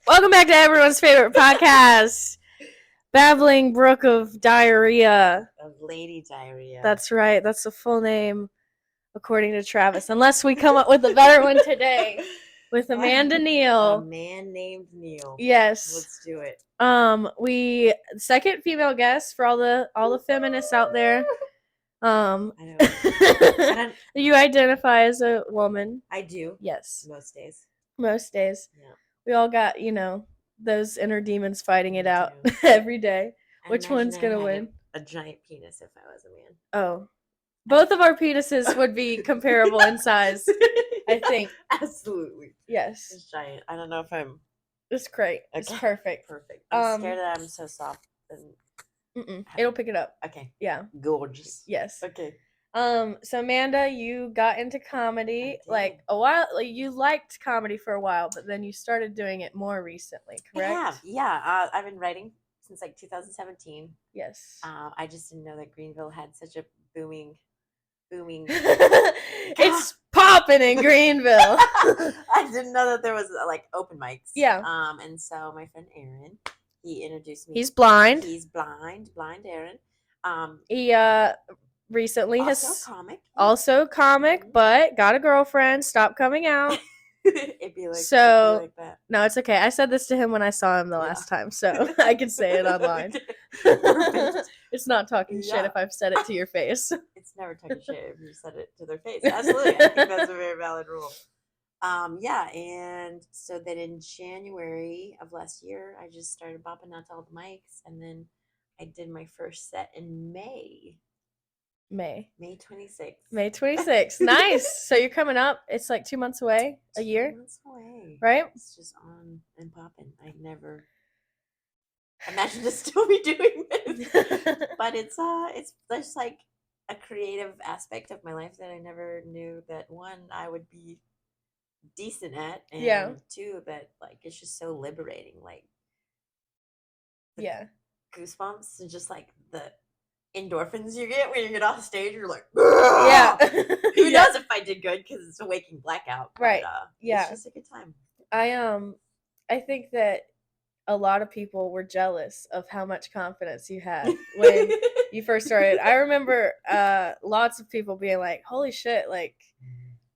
Welcome back to everyone's favorite podcast, Babbling Brook of Diarrhea. Of Lady Diarrhea. That's right. That's the full name, according to Travis. Unless we come up with a better one today with Amanda Neal. A man named Neal. Yes. Let's do it. We second female guest for all the feminists out there. I know. You identify as a woman. I do. Yes. Most days. Yeah. We all got, those inner demons fighting it out do. every day. I Which one's going to win? A giant penis if I was a man. Oh. Both of our penises would be comparable in size, I think. Absolutely. Yes. It's giant. I don't know if I'm... It's great. Okay. It's perfect. Perfect. I'm scared that I'm so soft. It'll pick it up. Okay. Yeah. Gorgeous. Yes. Okay. So Amanda, you got into comedy like a while. Like you liked comedy for a while, but then you started doing it more recently, correct? I have. Yeah. I've been writing since like 2017. Yes. I just didn't know that Greenville had such a booming. It's popping in Greenville. I didn't know that there was like open mics. Yeah. And so my friend Aaron, he introduced me. He's blind. He's blind Aaron. He recently also a comic, but got a girlfriend. Stopped coming out. It'd be like that. No, it's okay. I said this to him when I saw him the last time, so I can say it online. It's not talking shit if I've said it to your face. It's never talking shit if you said it to their face. Absolutely. I think that's a very valid rule. And so then in January of last year, I just started bopping out to all the mics, and then I did my first set in May 26th. May 26th. Nice. So you're coming up. It's like 2 months away, a year. 2 months away. Right? It's just on and popping. I never imagined to still be doing this. But it's just like a creative aspect of my life that I never knew that one, I would be decent at, and two, that like it's just so liberating. Like goosebumps and just like the endorphins you get when you get off stage. You're like, who knows if I did good because it's a waking blackout, but, right? It's just a good time. I think that a lot of people were jealous of how much confidence you had when you first started. I remember lots of people being like, holy shit, like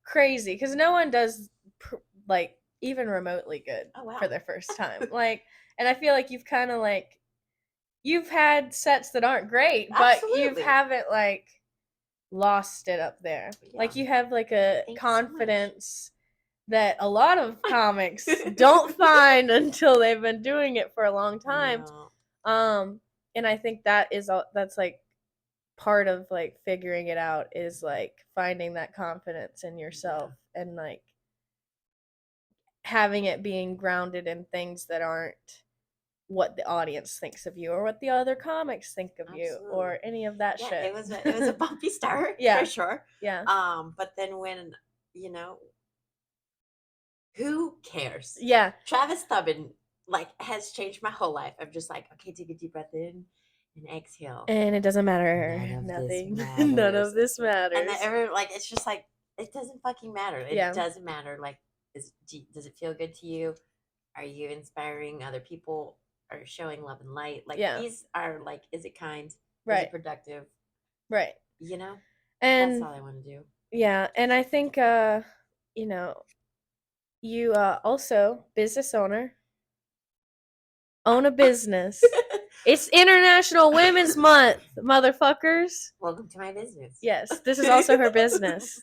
crazy, because no one does like even remotely good for their first time. Like, and I feel like you've kind of like you've had sets that aren't great, but you haven't like lost it up there. Like you have like a confidence that a lot of comics don't find until they've been doing it for a long time. And I think that's like part of like figuring it out, is like finding that confidence in yourself and like having it being grounded in things that aren't what the audience thinks of you or what the other comics think of you or any of that shit. It was a bumpy start, for sure. Yeah. But then when, who cares? Yeah. Travis Thubbin like has changed my whole life. I'm just like, okay, take a deep breath in and exhale. And it doesn't matter. Nothing. None of this matters. And it's just like, it doesn't fucking matter. It doesn't matter. Like, does it feel good to you? Are you inspiring other people? Are showing love and light? Like these are like, is it kind? Right. Is it productive? Right. And that's all I want to do. Yeah. And I think, you also business owner, own a business. It's International Women's Month, motherfuckers. Welcome to my business. Yes, this is also her business.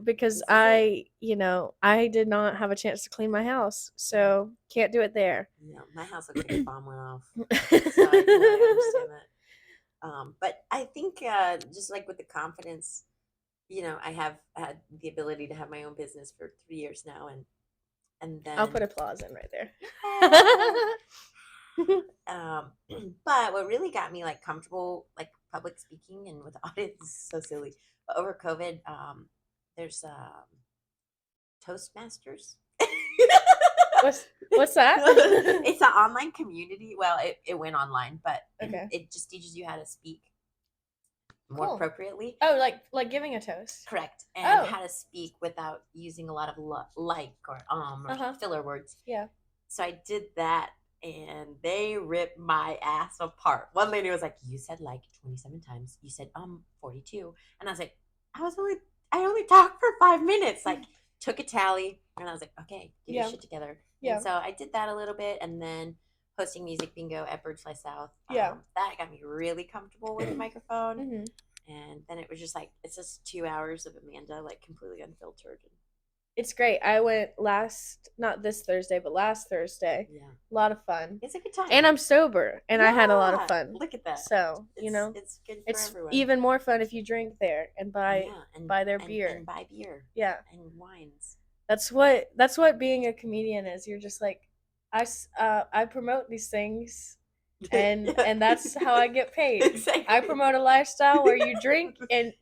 Because I did not have a chance to clean my house, so can't do it there. No, my house looks like a bomb went off. So I totally understand that. But I think just like with the confidence, I have had the ability to have my own business for 3 years now, and then I'll put applause in right there. But what really got me like comfortable, like public speaking and with the audience, is so silly. But over COVID, there's Toastmasters. What's that? It's an online community. Well, it went online, but okay. It just teaches you how to speak more Cool. appropriately. Oh, like giving a toast. Correct. And Oh. how to speak without using a lot of like or filler words. Yeah. So I did that, and they ripped my ass apart. One lady was like, "You said like 27 times. You said 42," and I was like, I only talked for 5 minutes." Like, took a tally, and I was like, "Okay, get your shit together." Yeah. And so I did that a little bit, and then hosting music bingo at Bird Fly South. Yeah. That got me really comfortable with the microphone. Mm-hmm. And then it was just like, it's just 2 hours of Amanda, like completely unfiltered. It's great. I went not this Thursday, but last Thursday. Yeah. A lot of fun. It's a good time. And I'm sober, and I had a lot of fun. Look at that. So, it's good for everyone. It's even more fun if you drink there and buy their beer. And buy beer. Yeah. And wines. That's what being a comedian is. You're just like, I promote these things, and that's how I get paid. Exactly. I promote a lifestyle where you drink and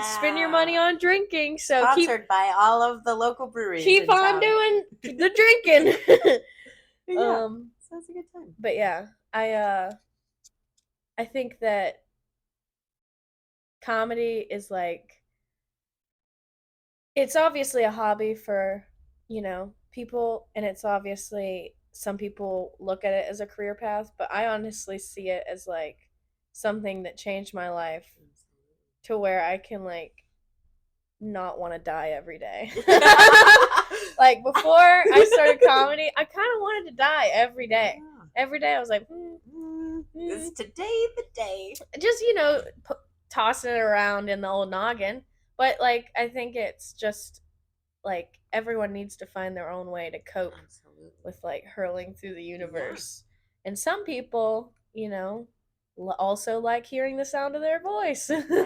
spend your money on drinking. So sponsored by all of the local breweries. Keep on doing the drinking. Yeah. So it's a good time. But yeah, I think that comedy is like, it's obviously a hobby for, people, and it's obviously some people look at it as a career path, but I honestly see it as like something that changed my life to where I can like not want to die every day. Like before I started comedy, I kind of wanted to die every day. Yeah. Every day I was like, is today the day? Just, tossing it around in the old noggin. But like, I think it's just like everyone needs to find their own way to cope with like hurling through the universe. Yeah. And some people, also like hearing the sound of their voice. Or they're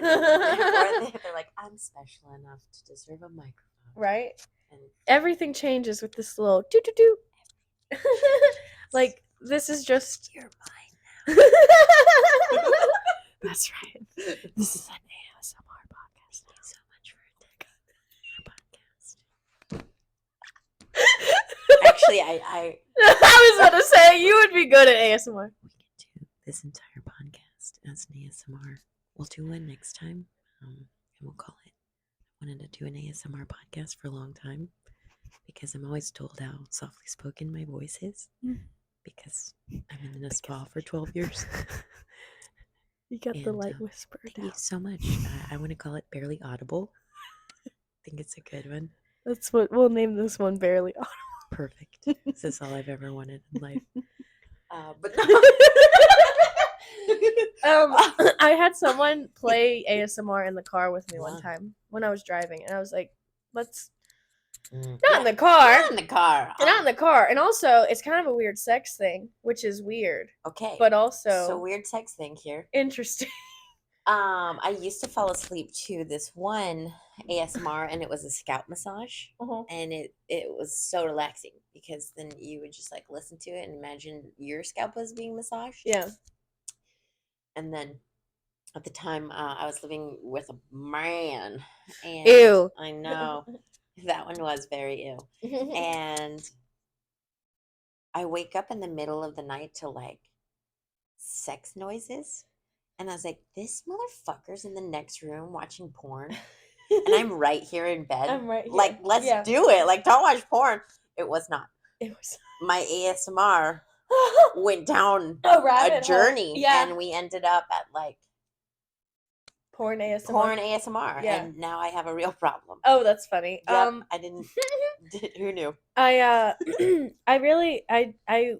like, I'm special enough to deserve a microphone. Right? And everything changes with this little doo-doo-doo. Like, this is just... You're mine now. That's right. This is an ASMR podcast. Thank you so much for your podcast. Actually, I was about to say, you would be good at ASMR. We can do this entire podcast as an ASMR. We'll do one next time, and we'll call it. I wanted to do an ASMR podcast for a long time because I'm always told how softly spoken my voice is because I've been in a spa for 12 years. You got the light whisper. Thank you so much. I want to call it Barely Audible. I think it's a good one. That's what we'll name this one, Barely Audible. Perfect. This is all I've ever wanted in life. But I had someone play ASMR in the car with me one time when I was driving, and I was like, let's not in the car. Not in the car. Not in the car. And also, it's kind of a weird sex thing, which is weird. Okay. But also... So, weird sex thing here. Interesting. I used to fall asleep to this one ASMR, and it was a scalp massage. And it was so relaxing because then you would just like listen to it and imagine your scalp was being massaged. Yeah. And then at the time, I was living with a man. And ew. I know. That one was very ew. And I wake up in the middle of the night to like sex noises. And I was like, this motherfucker's in the next room watching porn. And I'm right here in bed. I'm right here. Like, let's do it. Like, don't watch porn. It was not. It was. My ASMR went down a journey. Yeah. And we ended up at like porn ASMR. Yeah. And now I have a real problem. Oh, that's funny. Yep, I didn't. Who knew? I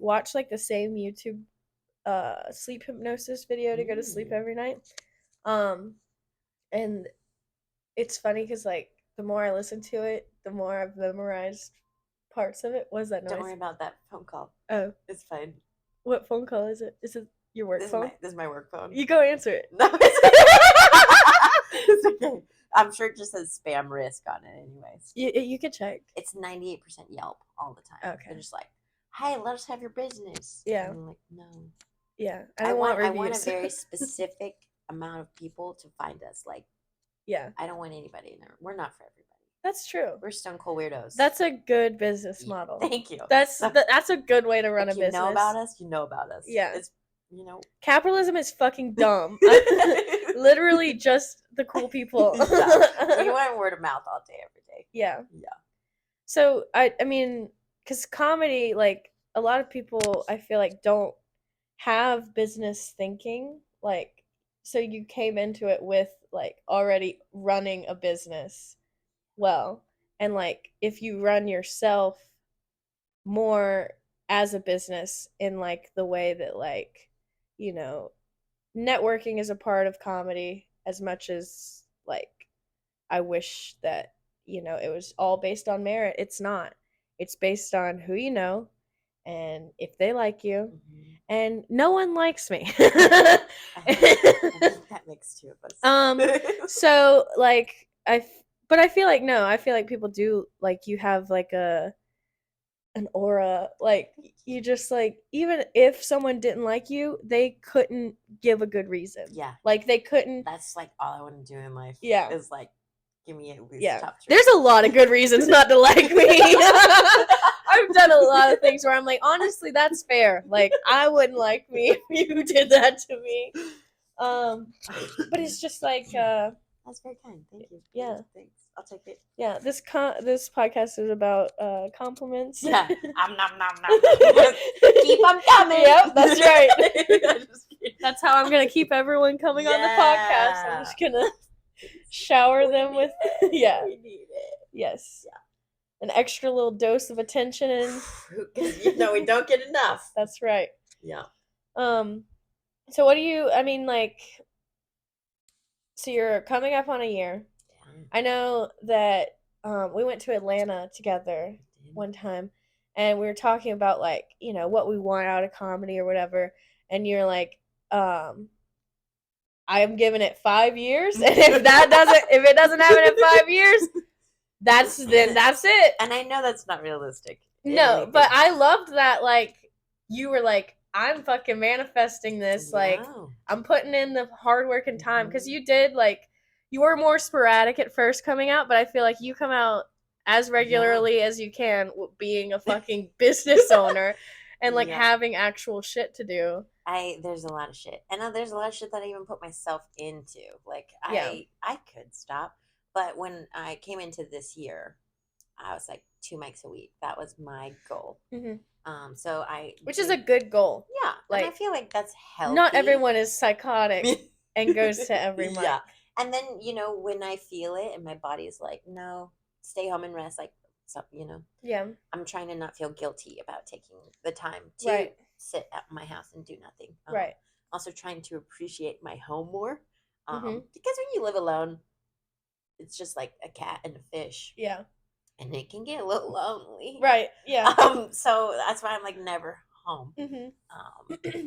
watch like the same YouTube sleep hypnosis video to go to sleep every night. And it's funny because like the more I listen to it, the more I've memorized parts of it. What is that noise? Don't worry about that phone call. Oh, it's fine. What phone call is it? Is it your work phone? This is my work phone. You go answer it. No, it's okay. I'm sure it just says spam risk on it anyways. You could check. It's 98% Yelp all the time. Okay. They're just like, hey, let us have your business. Yeah. And I'm like, no. Yeah. I want reviews. I want a very specific amount of people to find us. Like, yeah. I don't want anybody in there. We're not for everybody. That's true. We're stone cold weirdos. That's a good business model. Thank you. That's a good way to run a business. You know about us. You know about us. Yeah. you know, capitalism is fucking dumb. Literally just the cool people. Yeah. We want word of mouth all day, every day. Yeah. Yeah. So I mean, because comedy, like a lot of people, I feel like don't have business thinking. Like, so you came into it with like already running a business well, and like if you run yourself more as a business in like the way that like, you know, networking is a part of comedy as much as like I wish that, you know, it was all based on merit. It's not. It's based on who you know and if they like you. Mm-hmm. And no one likes me. I think that makes two of us. So like but I feel like no, I feel like people do like you have like an aura, like you just like even if someone didn't like you, they couldn't give a good reason. Yeah. Like they couldn't. That's like all I want to do in life. Yeah. Is like give me at least Yeah. top three. There's a lot of good reasons not to like me. I've done a lot of things where I'm like, honestly, that's fair. Like I wouldn't like me if you did that to me. But it's just like that's very kind. Thank you. Yeah. Thanks. I'll take it. Yeah, this podcast is about compliments. Yeah. Nom nom nom. Keep them coming. Yep, that's right. That's how I'm gonna keep everyone coming on the podcast. I'm just gonna shower them with yeah. We need it. Yes. Yeah. An extra little dose of attention and because you know we don't get enough. That's right. Yeah. So what do you I mean like so you're coming up on a year. Yeah. I know that we went to Atlanta together one time and we were talking about like, you know, what we want out of comedy or whatever, and you're like, I'm giving it 5 years, and if it doesn't happen in 5 years, that's it. And I know that's not realistic. No, but I loved that like you were like, I'm fucking manifesting this. Like I'm putting in the hard work and time because you did like you were more sporadic at first coming out, but I feel like you come out as regularly as you can, being a fucking business owner and like having actual shit to do. There's a lot of shit, and there's a lot of shit that I even put myself into. Like I could stop, but when I came into this year, I was like 2 mics a week. That was my goal. Mm-hmm. Which is a good goal. Yeah, like and I feel like that's healthy. Not everyone is psychotic and goes to every mic. Yeah, and then you know when I feel it and my body is like, no, stay home and rest. Like, so you know, yeah, I'm trying to not feel guilty about taking the time to sit at my house and do nothing. Right. Also trying to appreciate my home more, because when you live alone, it's just like a cat and a fish. Yeah. And it can get a little lonely. Right. Yeah. So that's why I'm like never home. Mm-hmm.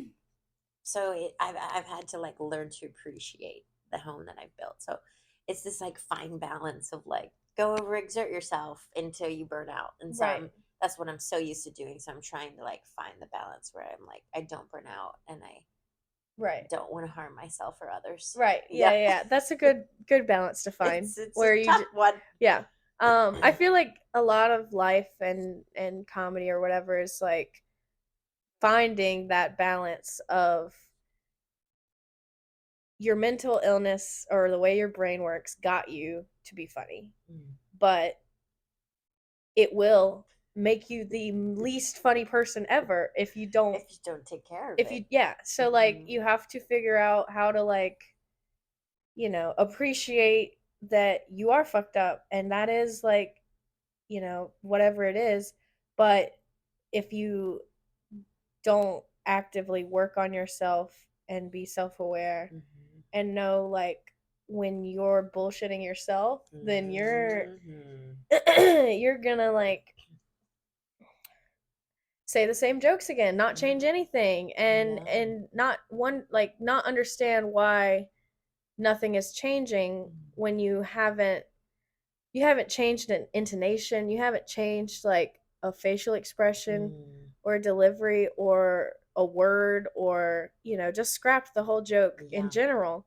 So I've had to like learn to appreciate the home that I've built. So it's this like fine balance of like go overexert yourself until you burn out. And so that's what I'm so used to doing. So I'm trying to like find the balance where I'm like I don't burn out and I don't want to harm myself or others. Right. Yeah. That's a good balance to find. It's where a tough one. Yeah. I feel like a lot of life and comedy or whatever is like finding that balance of your mental illness or the way your brain works got you to be funny, but it will make you the least funny person ever if you don't take care of it. So like you have to figure out how to like, you know, appreciate that you are fucked up and that is like, you know, whatever it is. But if you don't actively work on yourself and be self-aware and know like when you're bullshitting yourself, then you're you're gonna like say the same jokes again, not change anything, and not not understand why nothing is changing when you haven't changed an intonation, you haven't changed like a facial expression or a delivery or a word, or you know, just scrapped the whole joke in general.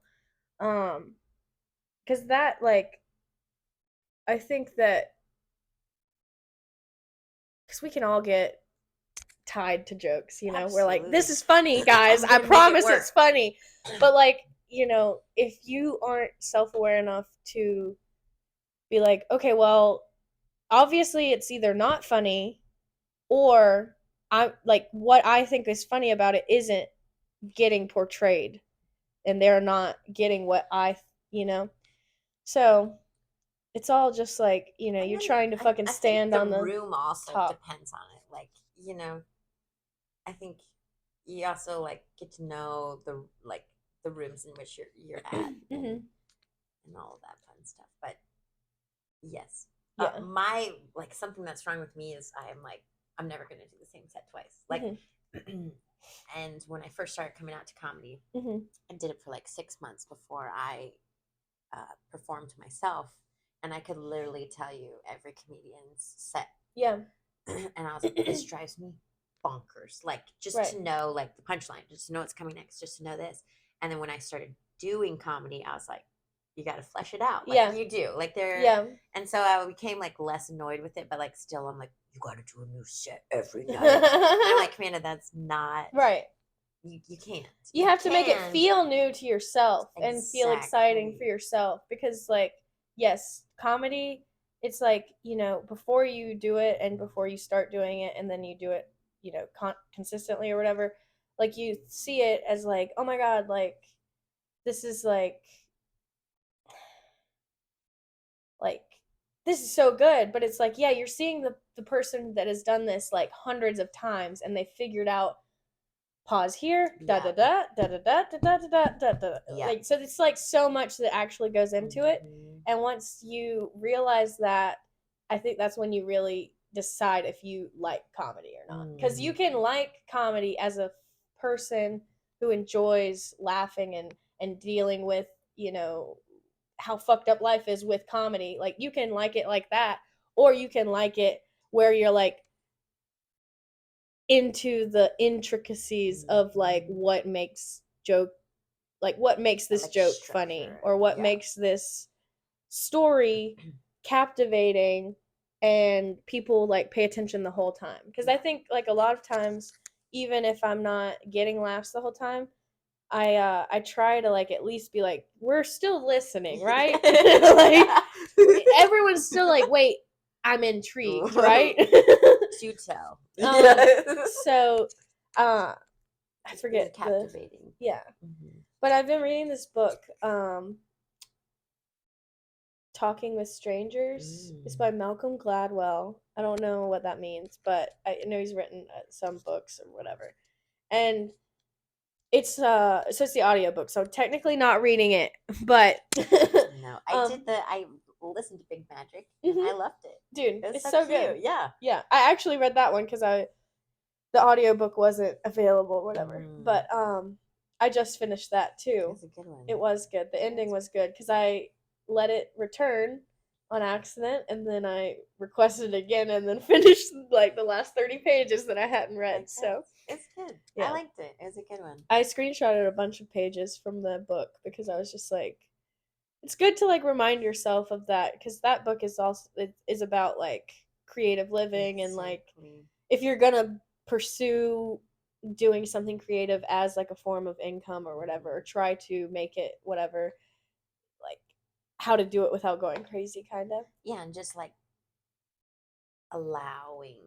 Because that like I think that because we can all get tied to jokes, you know. Absolutely. We're like, this is funny, guys. I promise it's funny. But like, you know, if you aren't self-aware enough to be like, okay, well, obviously it's either not funny or I like what I think is funny about it isn't getting portrayed and they're not getting what you know. So it's all just like, you know, you're trying to fucking stand on the room also top. depends on it. Like, you know, I think you also like get to know the rooms in which you're at and all of that fun stuff. But yes, Yeah. my like something that's wrong with me is I'm never gonna do the same set twice. Like, and when I first started coming out to comedy, I did it for like 6 months before I performed myself, and I could literally tell you every comedian's set. Yeah. And I was like, this drives me bonkers. Like, just to know like the punchline, just to know what's coming next, just to know this. And then when I started doing comedy, I was like, you got to flesh it out. Like you do. Like and so I became like less annoyed with it, but like still I'm like, you got to do a new set every night. And I'm like, Amanda, that's not right. You can't. You have to make it feel new to yourself and feel exciting for yourself, because like, yes, comedy, it's like, you know, before you do it and before you start doing it and then you do it, you know, consistently or whatever, like you see it as like, oh my god, like this is like this is so good. But it's like, yeah, you're seeing the person that has done this like hundreds of times and they figured out pause here, da da da da da da da da da da. Like, so it's like so much that actually goes into it. And once you realize that, I think that's when you really decide if you like comedy or not. Because you can like comedy as a person who enjoys laughing and dealing with, you know, how fucked up life is with comedy. Like, you can like it like that, or you can like it where you're like into the intricacies of like what makes this joke funny, or what makes this story captivating and people like pay attention the whole time. Because I think like a lot of times, even if I'm not getting laughs the whole time, I try to like at least be like, we're still listening, right? Like everyone's still like, wait, I'm intrigued, right? Do tell. So I forget captivating. But I've been reading this book, Talking with Strangers. It's by Malcolm Gladwell. I don't know what that means, but I know he's written some books or whatever. And it's so it's the audiobook, so technically not reading it, but no, I listened to Big Magic and I loved it. Dude, it's so good. Yeah. I actually read that one because the audiobook wasn't available or whatever. But I just finished that too. It's a good one. It was good. The ending was good because I let it return on accident, and then I requested it again, and then finished like the last 30 pages that I hadn't read. So it's good. Yeah. I liked it. It was a good one. I screenshotted a bunch of pages from the book because I was just like, it's good to like remind yourself of that, because that book is also is about like creative living and like if you're gonna pursue doing something creative as like a form of income or whatever, or try to make it whatever, like how to do it without going crazy, kind of. Yeah, and just like allowing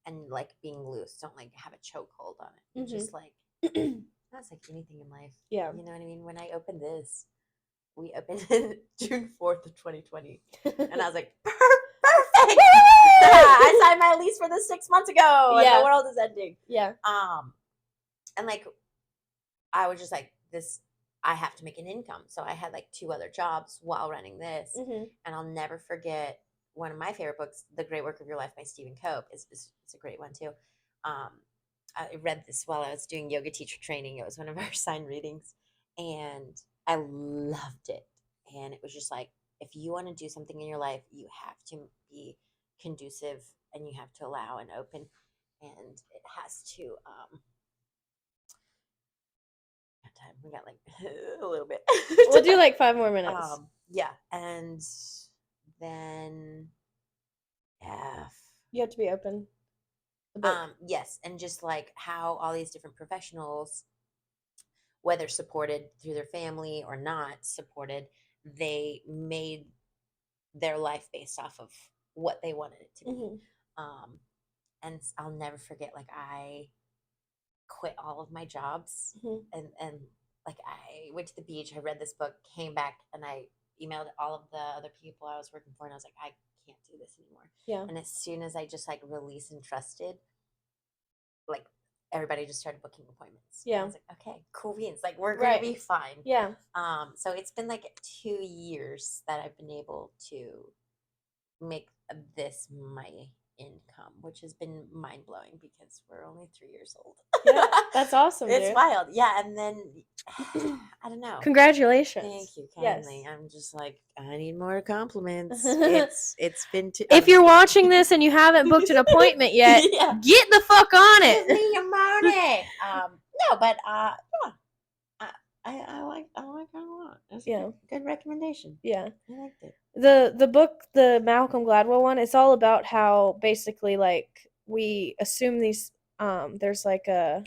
and like being loose. Don't like have a chokehold on it. Just like that's like anything in life. Yeah, you know what I mean. When I opened this, we opened it June 4th of 2020, and I was like, perfect. I signed my lease for this 6 months ago, and the world is ending. Yeah. And like, I was just like, this. I have to make an income, so I had like 2 other jobs while running this, and I'll never forget one of my favorite books, The Great Work of Your Life by Stephen Cope. It's a great one too. I read this while I was doing yoga teacher training. It was one of our assigned readings, and I loved it. And it was just like, if you want to do something in your life, you have to be conducive, and you have to allow and open, and it has to time. We got like a little bit. We'll do like 5 more minutes. Yeah, and then you have to be open. The book. Yes, and just like how all these different professionals, whether supported through their family or not supported, they made their life based off of what they wanted it to be. Um, and I'll never forget, like I quit all of my jobs, and like I went to the beach, I read this book, came back, and I emailed all of the other people I was working for, and I was like, I can't do this anymore. Yeah. And as soon as I just like released and trusted, like everybody just started booking appointments. Yeah. I was like, okay, cool beans. Like we're gonna be fine. Yeah. So it's been like 2 years that I've been able to make this my income, which has been mind blowing because we're only 3 years old. Yeah, that's awesome. It's dude. wild. Yeah, and then I don't know. Congratulations. Thank you kindly. Yes. I'm just like, I need more compliments. It's been if you're watching this and you haven't booked an appointment yet, yeah. get the fuck on it. Give me your money. No, but yeah. I like that a lot. That's a good recommendation. Yeah. I liked it. The book, the Malcolm Gladwell one, it's all about how basically like we assume these there's like a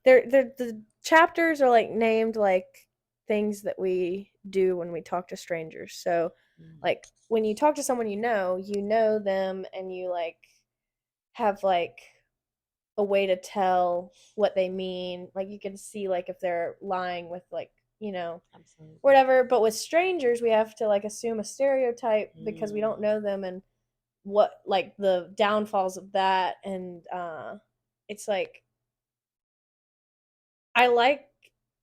the chapters are like named like things that we do when we talk to strangers. So like when you talk to someone you know them, and you like have like a way to tell what they mean. Like you can see like if they're lying with like, Absolutely. whatever. But with strangers, we have to like assume a stereotype because we don't know them, and what like the downfalls of that. And it's like I like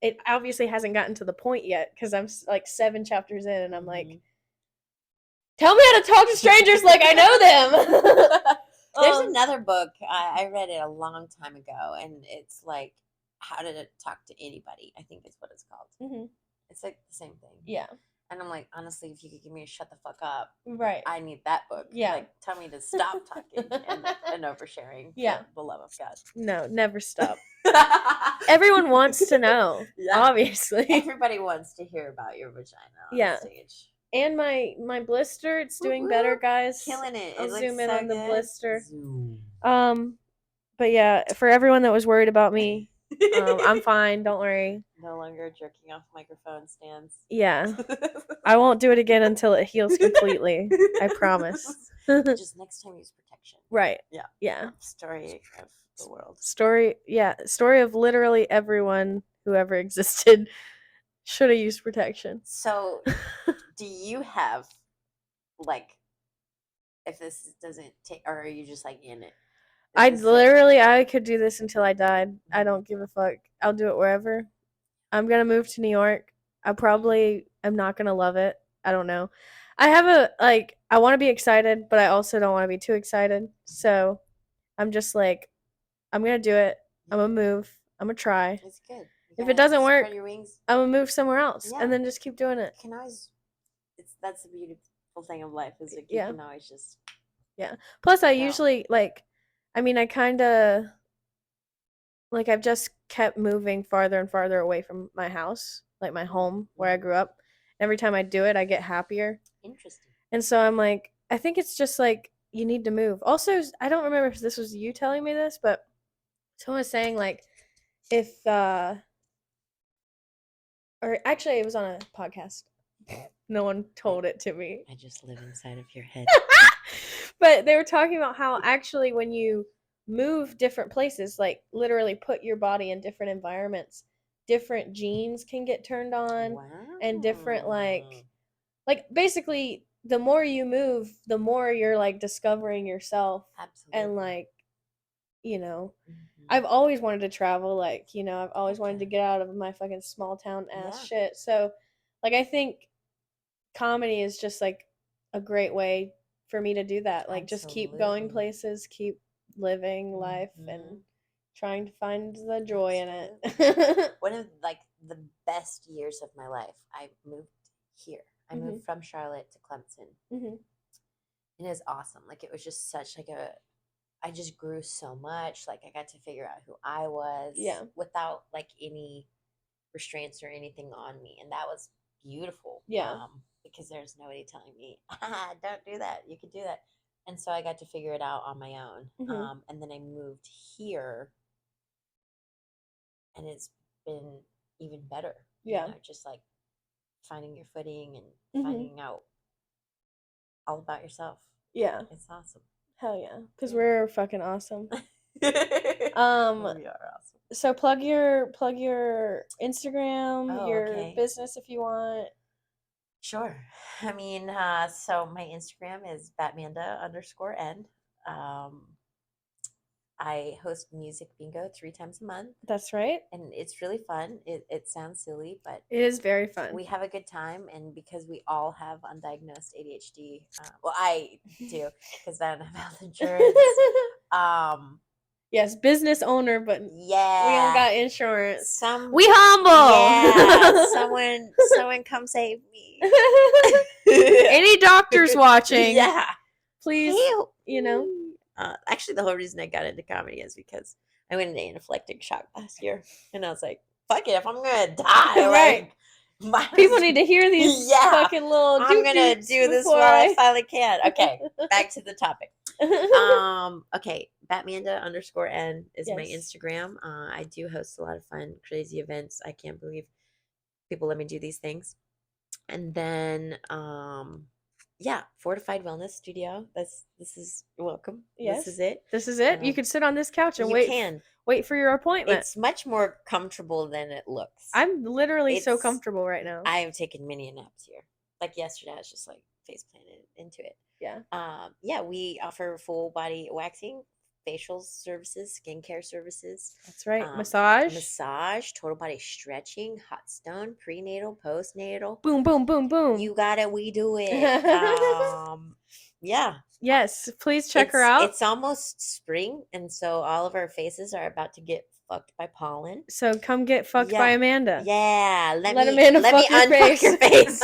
it. Obviously hasn't gotten to the point yet because I'm like 7 chapters in, and I'm like, tell me how to talk to strangers like I know them. There's another book I read it a long time ago, and it's like how to talk to anybody. I think is what it's called. It's like the same thing. Yeah. And I'm like, honestly, if you could give me a shut the fuck up, right? I need that book. Yeah. Like, tell me to stop talking and oversharing. Yeah. For the love of God. No, never stop. Everyone wants to know. Yeah. Obviously. Everybody wants to hear about your vagina on stage. And my blister, it's doing better, guys. Killing it. I'll It zoom in so on the good. blister. Zoom. But yeah, for everyone that was worried about me, I'm fine. Don't worry. No longer jerking off microphone stands. Yeah. I won't do it again until it heals completely. I promise. Just next time use protection. Right. Yeah. Yeah. Story of the world. Story of literally everyone who ever existed should have used protection. So, do you have, like, if this doesn't take, or are you just like in it? I could do this until I died. I don't give a fuck. I'll do it wherever. I'm gonna move to New York. I probably am not gonna love it. I don't know. I have I want to be excited, but I also don't want to be too excited. So I'm just like, I'm gonna do it. I'm gonna move. I'm gonna try. It's good. If it doesn't work, your wings. I'm gonna move somewhere else, and then just keep doing it. You can always. That's the beautiful thing of life, is that you can always just. Yeah. Plus, I usually I kind of like I've just kept moving farther and farther away from my house, like my home where I grew up. Every time I do it, I get happier. Interesting. And so I'm like, I think it's just like you need to move. Also, I don't remember if this was you telling me this, but someone was saying like if or actually it was on a podcast. No one told it to me. I just live inside of your head. But they were talking about how actually when you move different places, like literally put your body in different environments, different genes can get turned on. Wow. And different like basically the more you move, the more you're like discovering yourself. Absolutely. And like, I've always wanted to travel, like, I've always wanted to get out of my fucking small town ass shit. So like I think comedy is just like a great way for me to do that. Like just keep going places, keep living life and trying to find the joy in it. One of like the best years of my life, I moved here. I moved from Charlotte to Clemson. And it was awesome. Like it was just such like I just grew so much. Like I got to figure out who I was without like any restraints or anything on me. And that was beautiful. Yeah. Because there's nobody telling me, don't do that. You could do that. And so I got to figure it out on my own. Mhm. And then I moved here, and it's been even better. Yeah. Just like finding your footing and Mhm. finding out all about yourself. Yeah. It's awesome. Hell yeah. Because Yeah. we're fucking awesome. We are awesome. So plug your Instagram, Oh, your okay. business if you want. Sure. I mean, so my Instagram is Batmanda_N. I host music bingo 3 times a month, That's right. and it's really fun. It sounds silly, but It is very fun. we have a good time, and because we all have undiagnosed ADHD, well, I do because I don't have health insurance. Yes, business owner, but Yeah, we don't got insurance. We humble. Yeah, someone come save me. Any doctors watching? Yeah, please. Help you know. me. Actually, the whole reason I got into comedy is because I went into anaphylactic shock last year, and I was like, "Fuck it, if I'm gonna die, Right. like, People need to hear these fucking little. I'm gonna do this while I finally can." Okay, back to the topic. Okay, Batmanda_N is my Yes. Instagram. I do host a lot of fun, crazy events. I can't believe people let me do these things. And then, yeah, Fortified Wellness Studio. This is welcome. Yes. This is it. This is it. You could sit on this couch and You wait. can. Wait for your appointment. It's much more comfortable than it looks. I'm literally so comfortable right now. I have taken many naps here. Like yesterday, I was just like face planted into it. Yeah. Yeah, we offer full body waxing, facial services, skincare services. That's right. Massage, total body stretching, hot stone, prenatal, postnatal. Boom, boom, boom, boom. You got it. We do it. Yeah. Yes, please check her out. It's almost spring, and so all of our faces are about to get fucked by pollen. So come get fucked by Amanda. Yeah. Let me unfuck your face.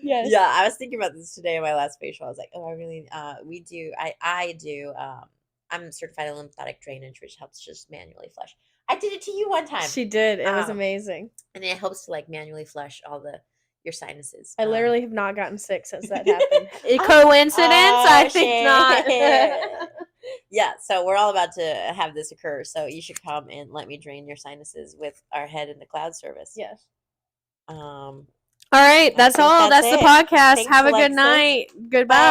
Yes. Yeah, I was thinking about this today in my last facial. I was like, oh, I really, I do, I'm certified in lymphatic drainage, which helps just manually flush. I did it to you one time. She did. It was amazing. And it helps to like manually flush all your sinuses. I literally have not gotten sick since that happened. Coincidence? I think not. Yeah, so we're all about to have this occur. So you should come and let me drain your sinuses with our head in the cloud service. Yes. All right, that's all. That's the podcast. Have a good night. Goodbye.